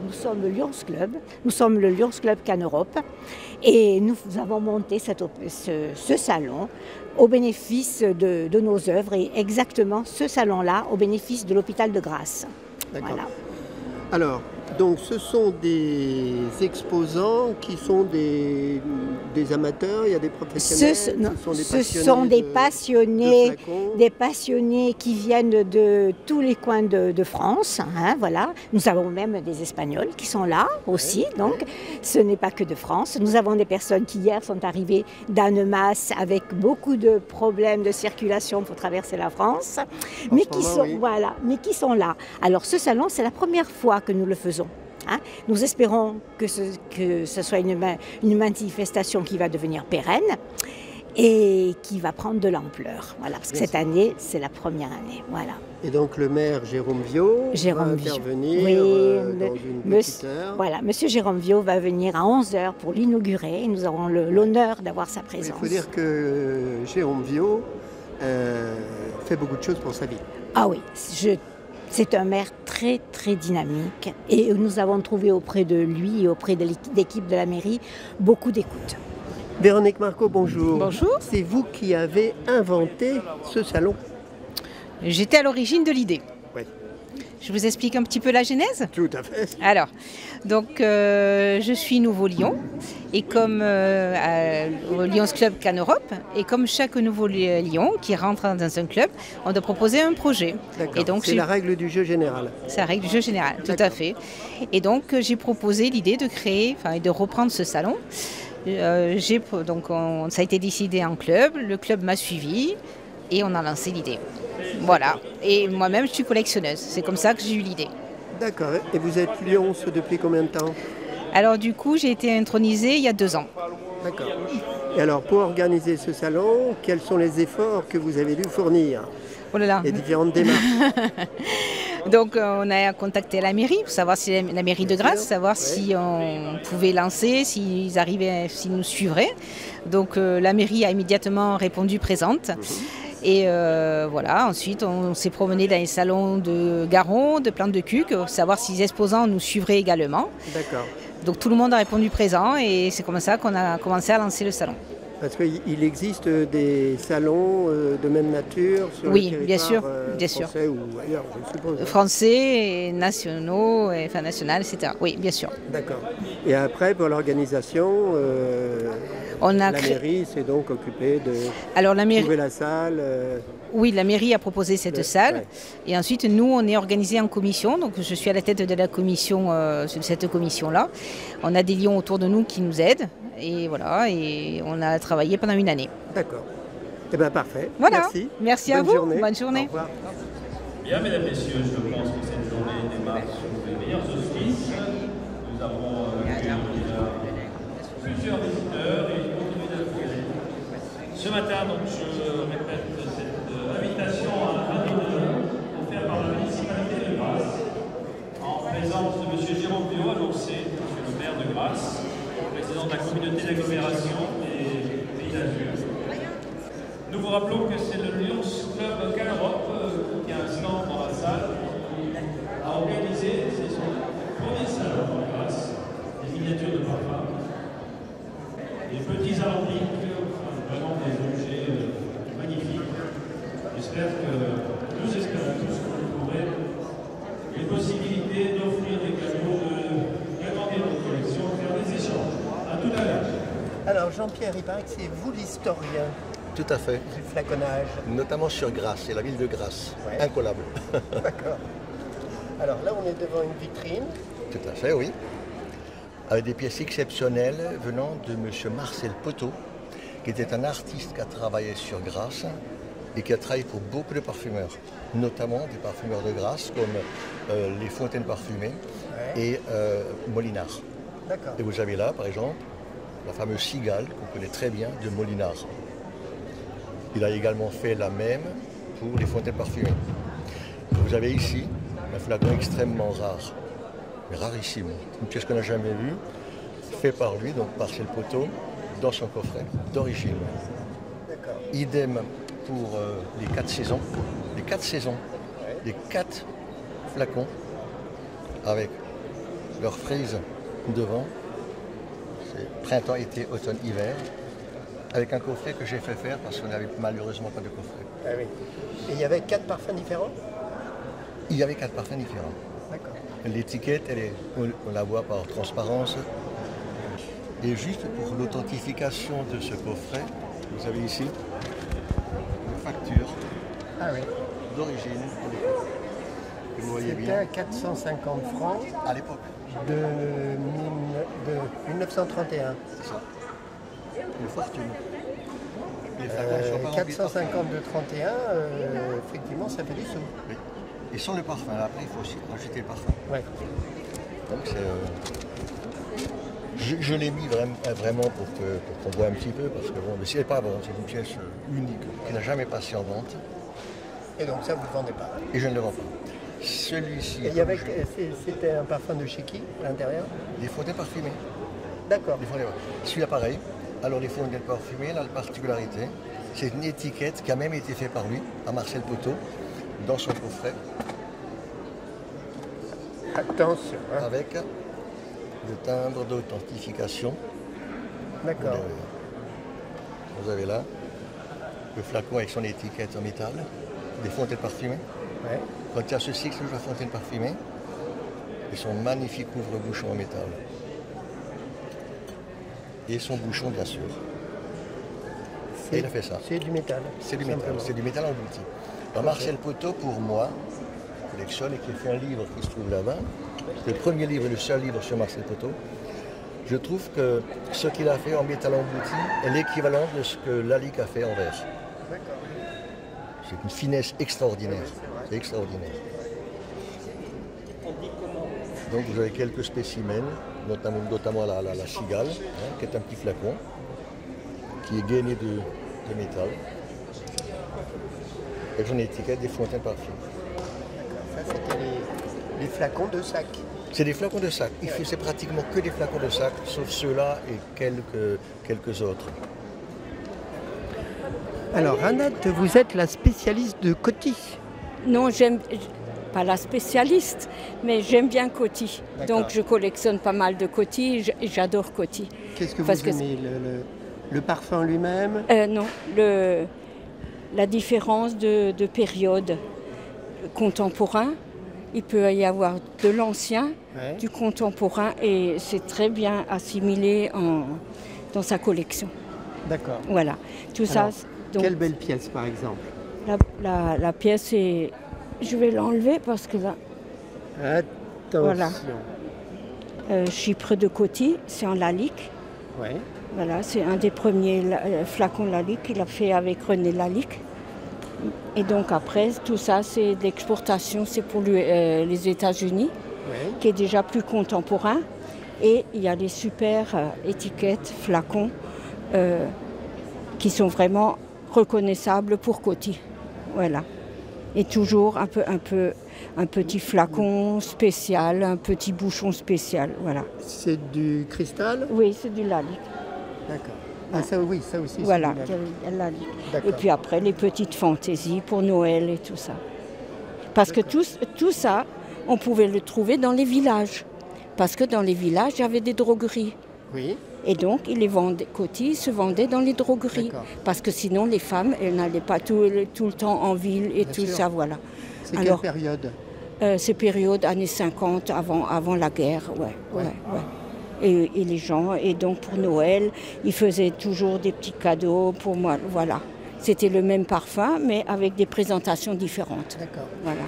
nous sommes le Lions Club, nous sommes le Lions Club Can-Europe et nous avons monté ce salon au bénéfice de nos œuvres et exactement ce salon-là au bénéfice de l'hôpital de Grasse. D'accord. Voilà. Alors, donc ce sont des exposants qui sont des amateurs, il y a des professionnels, ce sont des passionnés qui viennent de tous les coins de France. Hein, voilà. Nous avons même des Espagnols qui sont là aussi, donc ce n'est pas que de France. Nous avons des personnes qui hier sont arrivées d'Annemasse avec beaucoup de problèmes de circulation pour traverser la France, mais qui sont là. Alors ce salon, c'est la première fois que nous le faisons. Hein. Nous espérons que ce soit une manifestation qui va devenir pérenne et qui va prendre de l'ampleur. Voilà, parce que cette année, c'est la première année. Voilà. Et donc le maire Jérôme Viau va intervenir dans une petite heure. Voilà, Monsieur Jérôme Viau va venir à 11h pour l'inaugurer. Nous aurons l'honneur d'avoir sa présence. Il faut dire que Jérôme Viau fait beaucoup de choses pour sa ville. Ah oui, c'est un maire très très dynamique et nous avons trouvé auprès de lui et auprès de l'équipe de la mairie beaucoup d'écoute. Véronique Marco, bonjour. Bonjour. C'est vous qui avez inventé ce salon? J'étais à l'origine de l'idée. Oui. Je vous explique un petit peu la genèse? Tout à fait. Alors, donc je suis nouveau Lion et comme au Lions Club Can-Europe et comme chaque nouveau Lion qui rentre dans un club, on doit proposer un projet. Et donc c'est la règle du jeu général. C'est la règle du jeu général, tout à fait. Et donc j'ai proposé l'idée de créer, de reprendre ce salon. Ça a été décidé en club, le club m'a suivi et on a lancé l'idée. Voilà. Et moi-même, je suis collectionneuse. C'est comme ça que j'ai eu l'idée. D'accord. Et vous êtes Lions depuis combien de temps? Alors du coup, j'ai été intronisée il y a 2 ans. D'accord. Et alors, pour organiser ce salon, quels sont les efforts que vous avez dû fournir? Oh là là. Les différentes démarches. Donc on a contacté la mairie pour savoir si la mairie de Grasse, savoir si on pouvait lancer, s'ils nous suivraient. Donc la mairie a immédiatement répondu présente. Et voilà, ensuite on s'est promené dans les salons de Garon, de Plante de Cuques, savoir si les exposants nous suivraient également. D'accord. Donc tout le monde a répondu présent et c'est comme ça qu'on a commencé à lancer le salon. Parce qu'il existe des salons de même nature sur oui, le bien sûr, français ou ailleurs, je suppose. Français, et nationaux, national, etc. Oui, bien sûr. D'accord. Et après, pour l'organisation, la mairie s'est donc occupée de trouver la salle. Oui, la mairie a proposé cette salle. Ouais. Et ensuite, nous, on est organisé en commission. Donc, je suis à la tête de la commission, de cette commission-là. On a des lions autour de nous qui nous aident. Et voilà, et on a travaillé pendant 1 année. D'accord. Eh bien, parfait. Voilà. Merci. Merci à vous. Bonne journée. Au revoir. Bien, mesdames, messieurs, je pense que cette journée démarre sous les meilleurs auspices. Nous avons plusieurs visiteurs et ils continuent d'accueillir. Ce matin, donc, je répète cette invitation à un cadeau offert par la municipalité de Grasse en présence de M. Jérôme Viau, annoncé, M. le maire de Grasse, président de la communauté d'agglomération des Pays d'Azur. Nous vous rappelons que c'est le Lions Club Can-Europe qui a un stand dans la salle, qui a organisé, c'est son premier salon en Grasse, des miniatures de parfum, des petits alambics, vraiment des objets magnifiques. J'espère que nous espérons tous que vous trouverez les possibilités d'offrir des cadeaux, d'agrandir notre collection, de faire des échanges. À tout à l'heure. Alors Jean-Pierre, il paraît que c'est vous l'historien Tout à fait. du flaconnage. Notamment sur Grasse, c'est la ville de Grasse. Ouais. Incollable. D'accord. Alors là, on est devant une vitrine. Tout à fait, oui. Avec des pièces exceptionnelles venant de M. Marcel Poteau, qui était un artiste qui a travaillé sur Grasse et qui a travaillé pour beaucoup de parfumeurs, notamment des parfumeurs de Grasse comme les Fontaines Parfumées et Molinard. D'accord. Et vous avez là, par exemple, la fameuse cigale qu'on connaît très bien de Molinard. Il a également fait la même pour les Fontaines Parfumées. Vous avez ici un flacon extrêmement rare, mais rarissime, une pièce qu'on n'a jamais vue, fait par lui, donc par Marcel Poteau, dans son coffret, d'origine. D'accord. Idem pour les 4 saisons. Les 4 saisons, les 4 flacons avec leur frise devant. C'est printemps, été, automne, hiver. Avec un coffret que j'ai fait faire parce qu'on n'avait malheureusement pas de coffret. Ah oui. Et il y avait 4 parfums différents? Il y avait 4 parfums différents. D'accord. L'étiquette, on la voit par transparence. Et juste pour l'authentification de ce coffret, vous avez ici une facture d'origine. Vous voyez C'était bien. à 450 francs À l'époque. de 1931. C'est ça. Une fortune. Les flacons sont pas remplis de 450 de 31, effectivement, ça fait des sous. Oui. Et sans le parfum, après il faut aussi rajouter le parfum. Ouais. Donc je l'ai mis vraiment pour qu'on voit un petit peu, parce que bon, mais c'est pas bon, c'est une pièce unique qui n'a jamais passé en vente. Et donc ça, vous ne le vendez pas. Et je ne le vends pas. Celui-ci. Et il y avait, c'était un parfum de chez qui, à l'intérieur? Des fontaines parfumées. D'accord. Celui-là pareil. Alors les fontaines parfumées, là, la particularité, c'est une étiquette qui a même été faite par lui, par Marcel Poteau, dans son coffret. Attention. Hein. Avec le timbre d'authentification. D'accord. Vous avez là le flacon avec son étiquette en métal, des fontaines parfumées. Ouais. Quand il y a ce cycle de fontaine parfumée, et son magnifique ouvre-bouchon en métal. Et son bouchon, bien sûr. Et il a fait ça. C'est du métal. C'est du métal, c'est du métal embouti. Alors Marcel Poteau, pour moi, collectionne et qui a fait un livre qui se trouve là-bas. C'est le premier livre et le seul livre sur Marcel Poteau. Je trouve que ce qu'il a fait en métal embouti est l'équivalent de ce que Lalique a fait en verre. C'est une finesse extraordinaire. C'est extraordinaire. Donc vous avez quelques spécimens, notamment la cigale, qui est un petit flacon, qui est gainé de métal. Et j'en ai étiquette des fontaines parfumées. Ça, c'était les flacons de sac. C'est des flacons de sac. C'est pratiquement que des flacons de sac, sauf ceux-là et quelques autres. Alors, Annette, vous êtes la spécialiste de Coty. Non, j'aime pas la spécialiste, mais j'aime bien Coty. Donc je collectionne pas mal de Coty et j'adore Coty. Qu'est-ce que vous aimez, le parfum lui-même? Non, la différence de période contemporain. Il peut y avoir de l'ancien, du contemporain, et c'est très bien assimilé dans sa collection. D'accord. Voilà. Tout alors, ça. Donc, quelle belle pièce, par exemple? La pièce est... Je vais l'enlever parce que là... Attention. Voilà. Chypre de Coty, c'est en Lalique. Oui. Voilà, c'est un des premiers flacons Lalique qu'il a fait avec René Lalique. Et donc après, tout ça, c'est d'exportation, c'est pour les États-Unis, qui est déjà plus contemporain. Et il y a les super étiquettes, flacons, qui sont vraiment reconnaissables pour Coty. Voilà. Et toujours un petit flacon spécial, un petit bouchon spécial. Voilà. C'est du cristal? Oui, c'est du Lalique. D'accord. Ah ça oui, ça aussi. Voilà, et puis après les petites fantaisies pour Noël et tout ça. Parce que tout ça, on pouvait le trouver dans les villages. Parce que dans les villages, il y avait des drogueries. Oui. Et donc, ils les vendaient, Coty se vendait dans les drogueries. Parce que sinon, les femmes, elles n'allaient pas tout le temps en ville et bien tout sûr. Ça, voilà. C'est quelle période? C'est période années 50, avant la guerre, ouais. Et les gens, et donc pour Noël, ils faisaient toujours des petits cadeaux pour moi, voilà. C'était le même parfum, mais avec des présentations différentes. D'accord. Voilà.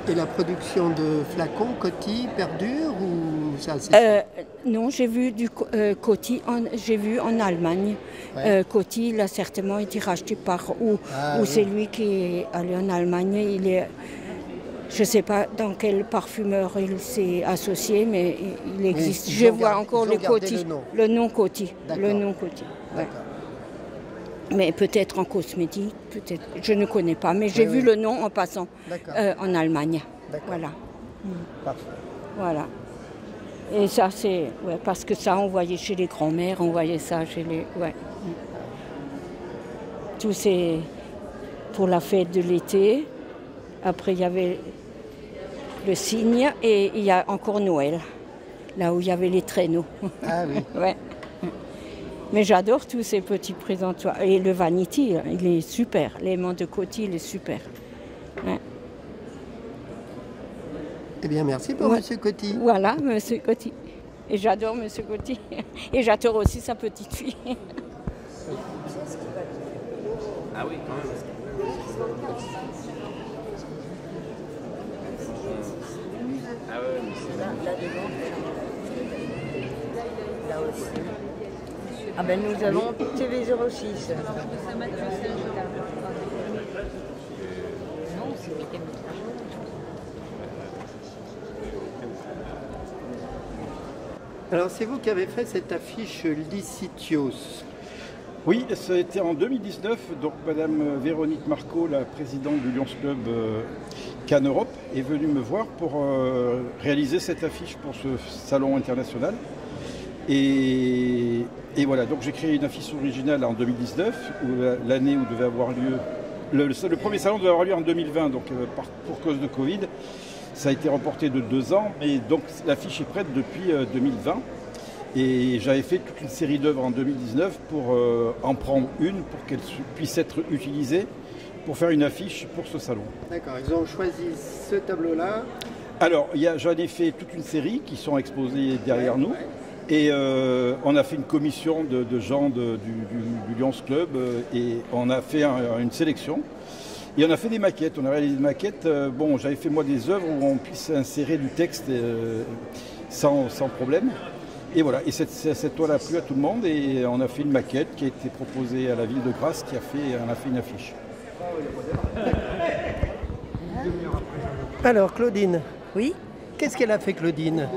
Et la production de flacons Coty perdure ou ça Non, j'ai vu du Coty, j'ai vu en Allemagne. Ouais. Coty, il a certainement été racheté par ou c'est lui qui est allé en Allemagne. Je ne sais pas dans quel parfumeur il s'est associé, mais il existe. Oui, je vois encore le Coty. Le nom Coty. Le nom Coty. Ouais. Mais peut-être en cosmétique, peut-être. Je ne connais pas, mais j'ai vu le nom en passant en Allemagne. Voilà. Parfait. Voilà. Et ça, c'est... Ouais, parce que ça, on voyait chez les grands-mères, on voyait ça chez les... Ouais. Tout c'est pour la fête de l'été. Après, il y avait le cygne et il y a encore Noël. là où il y avait les traîneaux. Ah oui. Ouais. Mais j'adore tous ces petits présentoirs. Et le Vanity, il est super. L'aimant de Coty, il est super. Ouais. Eh bien, merci pour Monsieur Coty. Voilà, Monsieur Coty. Et j'adore Monsieur Coty. Et j'adore aussi sa petite fille. Ah oui, quand même. Ah ouais, mais c'est là devant. Là aussi. Ah ben nous avons TV06. Alors, c'est vous qui avez fait cette affiche Licitios. Oui, ça a été en 2019. Donc, Madame Véronique Marco, la présidente du Lions Club Cannes Europe, est venue me voir pour réaliser cette affiche pour ce salon international. Et voilà, donc j'ai créé une affiche originale en 2019, l'année où devait avoir lieu. Le premier salon devait avoir lieu en 2020, donc pour cause de Covid. Ça a été reporté de 2 ans, et donc l'affiche est prête depuis 2020. Et j'avais fait toute une série d'œuvres en 2019 pour en prendre une, pour qu'elle puisse être utilisée pour faire une affiche pour ce salon. D'accord, ils ont choisi ce tableau-là. Alors, j'en ai fait toute une série qui sont exposées derrière nous. Et on a fait une commission de gens du Lions Club et on a fait une sélection. Et on a fait des maquettes, on a réalisé des maquettes. Bon, j'avais fait moi des œuvres où on puisse insérer du texte sans problème. Et voilà, et cette toile a plu à tout le monde et on a fait une maquette qui a été proposée à la ville de Grasse qui on a fait une affiche. Alors, Claudine. Oui. Qu'est-ce qu'elle a fait, Claudine,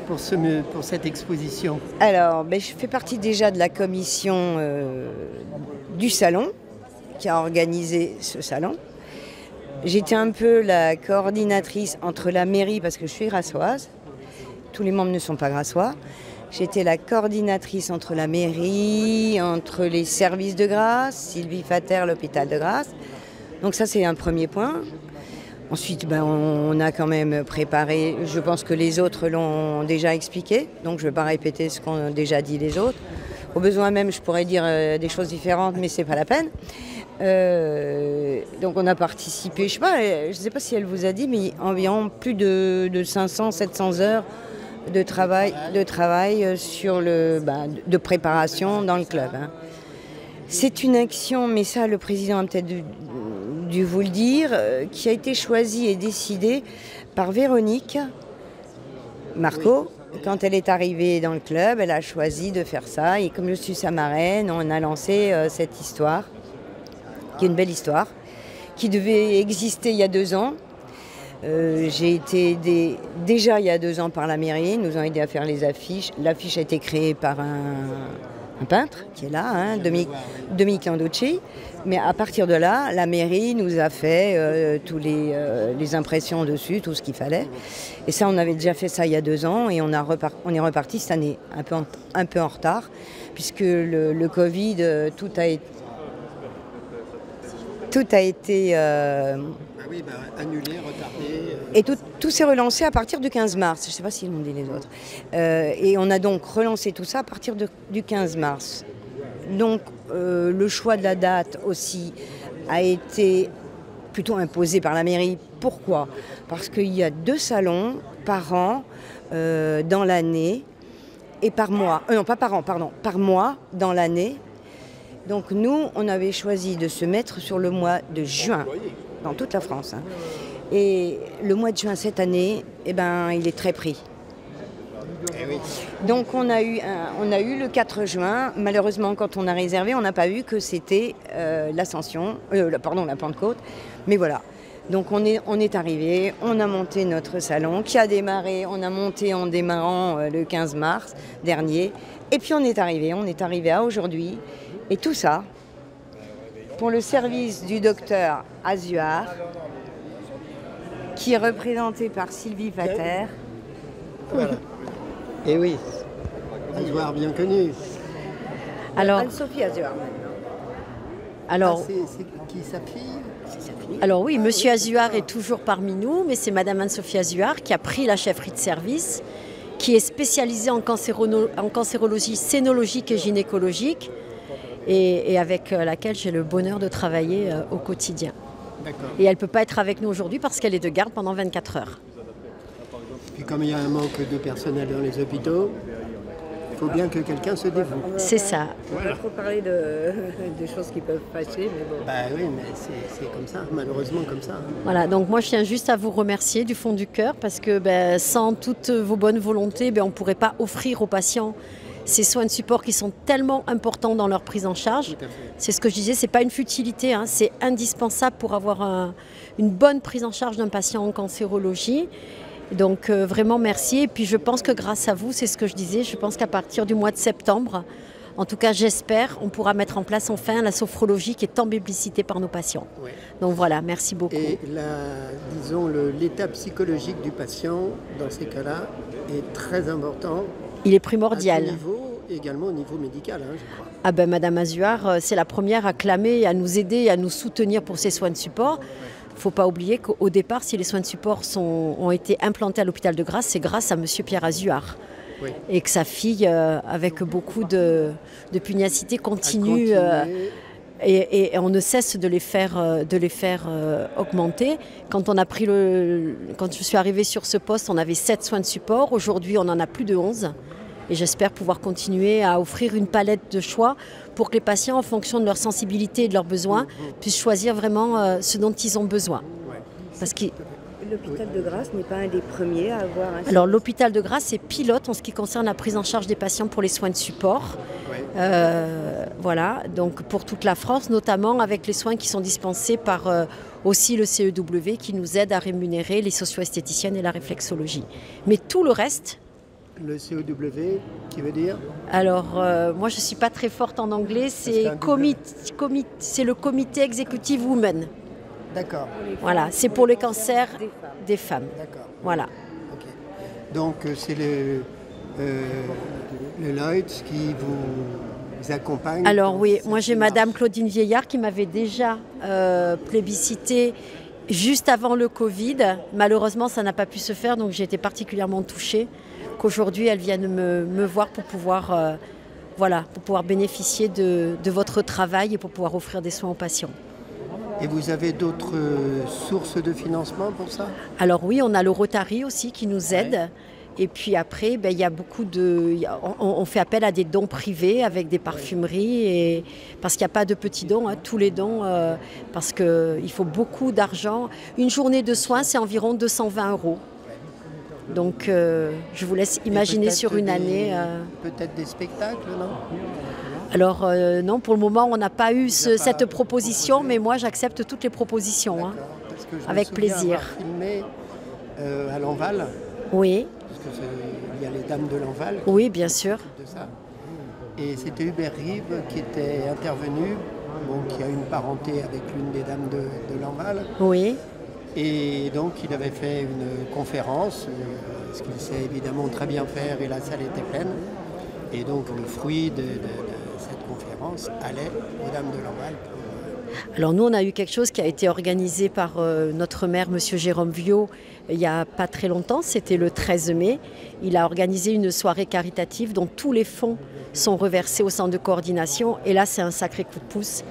pour cette exposition? Alors, je fais partie déjà de la commission du salon qui a organisé ce salon. J'étais un peu la coordinatrice entre la mairie, parce que je suis grassoise, tous les membres ne sont pas grassois. J'étais la coordinatrice entre la mairie, entre les services de Grasse, Sylvie Fater, l'hôpital de Grasse. Donc ça, c'est un premier point. Ensuite, on a quand même préparé, je pense que les autres l'ont déjà expliqué, donc je ne vais pas répéter ce qu'ont déjà dit les autres. Au besoin même, je pourrais dire des choses différentes, mais ce n'est pas la peine. Donc on a participé, je ne sais pas si elle vous a dit, mais environ plus de 500-700 heures de travail sur de préparation dans le club. Hein. C'est une action, mais ça le président a peut-être dû vous le dire, qui a été choisie et décidée par Véronique Marco. Quand elle est arrivée dans le club, elle a choisi de faire ça. Et comme je suis sa marraine, on a lancé cette histoire, qui est une belle histoire, qui devait exister il y a 2 ans. J'ai été aidée déjà il y a 2 ans par la mairie, ils nous ont aidés à faire les affiches. L'affiche a été créée par un peintre qui est là, hein, Dominique Landucci. Mais à partir de là, la mairie nous a fait tous les impressions dessus, tout ce qu'il fallait. Et ça, on avait déjà fait ça il y a 2 ans et on est reparti cette année, un peu en retard, puisque le Covid, tout a été annulé, retardé. Et tout s'est relancé à partir du 15 mars. Je ne sais pas s'ils l'ont dit les autres. Et on a donc relancé tout ça à partir du 15 mars. Donc le choix de la date aussi a été plutôt imposé par la mairie. Pourquoi? Parce qu'il y a 2 salons par an dans l'année et par mois. Non, pas par an, pardon, par mois dans l'année. Donc nous, on avait choisi de se mettre sur le mois de juin, dans toute la France. Hein. Et le mois de juin cette année, il est très pris. Donc on a eu le 4 juin. Malheureusement, quand on a réservé, on n'a pas vu que c'était la Pentecôte. Mais voilà. Donc on est arrivé, on a monté notre salon qui a démarré. On a monté en démarrant le 15 mars dernier. Et puis on est arrivé à aujourd'hui. Et tout ça pour le service du docteur Azuard, qui est représenté par Sylvie Fater. Voilà. Et oui, Azuard bien connu. Alors, Anne-Sophie Azuard maintenant. Alors, c'est qui sa fille? C'est sa fille. Alors oui, Monsieur Azuard est toujours parmi nous, mais c'est Madame Anne-Sophie Azuard qui a pris la chefferie de service qui est spécialisée en cancérologie sénologique et gynécologique et avec laquelle j'ai le bonheur de travailler au quotidien. Et elle ne peut pas être avec nous aujourd'hui parce qu'elle est de garde pendant 24 heures. Puis comme il y a un manque de personnel dans les hôpitaux, il faut bien que quelqu'un se dévoue. C'est ça. On va pas trop parler de choses qui peuvent passer, mais bon. Bah oui, mais c'est comme ça, malheureusement comme ça. Voilà, donc moi je tiens juste à vous remercier du fond du cœur parce que sans toutes vos bonnes volontés, on ne pourrait pas offrir aux patients ces soins de support qui sont tellement importants dans leur prise en charge. C'est ce que je disais, ce n'est pas une futilité, hein, c'est indispensable pour avoir une bonne prise en charge d'un patient en cancérologie. Donc vraiment merci. Et puis je pense que grâce à vous, c'est ce que je disais, je pense qu'à partir du mois de septembre, en tout cas j'espère, on pourra mettre en place enfin la sophrologie qui est tant publicitée par nos patients. Ouais. Donc voilà, merci beaucoup. Et disons, l'état psychologique du patient dans ces cas-là est très important. Il est primordial. À ce niveau, également au niveau médical, hein, je crois. Ah ben Madame Azuard, c'est la première à clamer, à nous aider, à nous soutenir pour ces soins de support. Il ne faut pas oublier qu'au départ, si les soins de support ont été implantés à l'hôpital de Grasse, c'est grâce à Monsieur Pierre Azuard. Oui. Et que sa fille, avec beaucoup de pugnacité, continue et on ne cesse de les faire augmenter. Quand je suis arrivée sur ce poste, on avait 7 soins de support. Aujourd'hui, on en a plus de 11. Et j'espère pouvoir continuer à offrir une palette de choix pour que les patients, en fonction de leur sensibilité et de leurs besoins, puissent choisir vraiment ce dont ils ont besoin. Parce que l'hôpital de Grasse n'est pas un des premiers à avoir un... Alors l'hôpital de Grasse est pilote en ce qui concerne la prise en charge des patients pour les soins de support. Voilà, donc pour toute la France, notamment avec les soins qui sont dispensés par aussi le CEW qui nous aide à rémunérer les socio-esthéticiennes et la réflexologie. Mais tout le reste... Le CEW, qui veut dire? Alors, moi je ne suis pas très forte en anglais, c'est le comité exécutif Women. D'accord. Voilà, c'est pour le cancer des femmes. D'accord. Voilà. Okay. Donc c'est le Lloyds qui vous accompagne. Alors oui, moi j'ai Madame Claudine Vieillard qui m'avait déjà plébiscité juste avant le Covid. Malheureusement, ça n'a pas pu se faire, donc j'ai été particulièrement touchée qu'aujourd'hui elle vienne me voir pour pouvoir, pour pouvoir bénéficier de votre travail et pour pouvoir offrir des soins aux patients. Et vous avez d'autres sources de financement pour ça? Alors oui, on a le Rotary aussi qui nous aide. Ouais. Et puis après, il y a beaucoup on fait appel à des dons privés avec des parfumeries, parce qu'il n'y a pas de petits dons, hein, tous les dons, parce qu'il faut beaucoup d'argent. Une journée de soins, c'est environ 220 €. Donc je vous laisse imaginer sur une année. Peut-être des spectacles, non? Alors non, pour le moment, on n'a pas eu cette proposition, mais moi j'accepte toutes les propositions, hein, avec plaisir. Filmé à Lanval. Oui. Parce qu'il y a les dames de Lanval. Oui, bien sûr. De ça. Et c'était Hubert Rive qui était intervenu, qui a une parenté avec l'une des dames de Lanval. Oui. Et donc il avait fait une conférence, ce qu'il sait évidemment très bien faire, et la salle était pleine. Et donc le fruit de cette conférence allait aux dames de Lanval. Alors nous, on a eu quelque chose qui a été organisé par notre maire, M. Jérôme Viau, il n'y a pas très longtemps, c'était le 13 mai. Il a organisé une soirée caritative dont tous les fonds sont reversés au centre de coordination. Et là, c'est un sacré coup de pouce.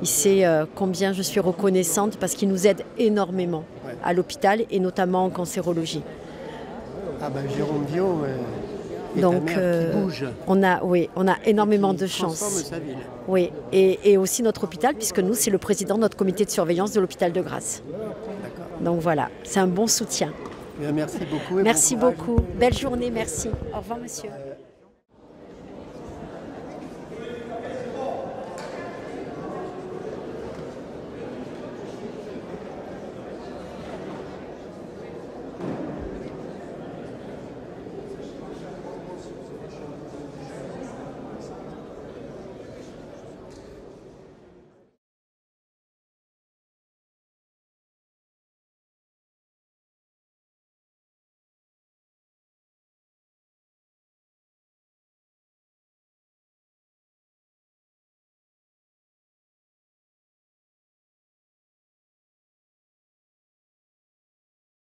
Il sait combien je suis reconnaissante parce qu'il nous aide énormément à l'hôpital et notamment en cancérologie. Ah ben Jérôme Viau est donc, un maire qui bouge. On a énormément de chance. Sa ville. Oui, et aussi notre hôpital, puisque nous, c'est le président de notre comité de surveillance de l'hôpital de Grasse. Donc voilà, c'est un bon soutien. Merci beaucoup. Merci beaucoup. Belle journée, merci. Au revoir, monsieur.